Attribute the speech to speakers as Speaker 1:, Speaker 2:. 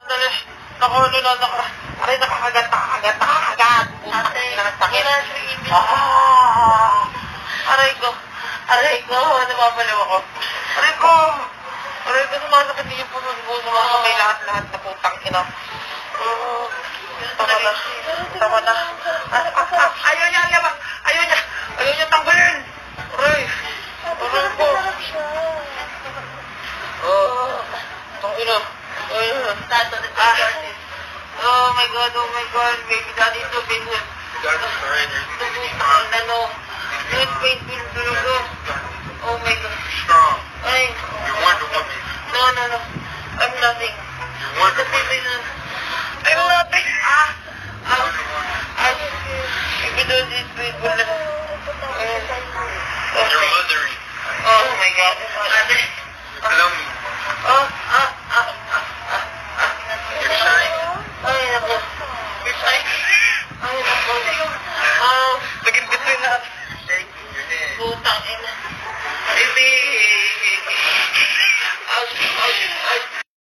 Speaker 1: Dali. Naku, ano na, aray, nakakagat. Putak na ng sakit. Aray ko, napapaliw ako. Aray ko, sumasakit din yung puso ko, sumasakay lahat na putang ina. Tama na. Ayaw niya tanggalin. Aray ko. Tangina. Oh my God, baby daddy, ito, baby. Good painful talaga. Oh my God. Ay.
Speaker 2: You're Wonder Woman.
Speaker 1: No. I'm nothing.
Speaker 2: You're Wonder Woman.
Speaker 1: I'm nothing. Even though this painful na.
Speaker 2: You're mothering.
Speaker 1: Oh my God.
Speaker 2: Hello me.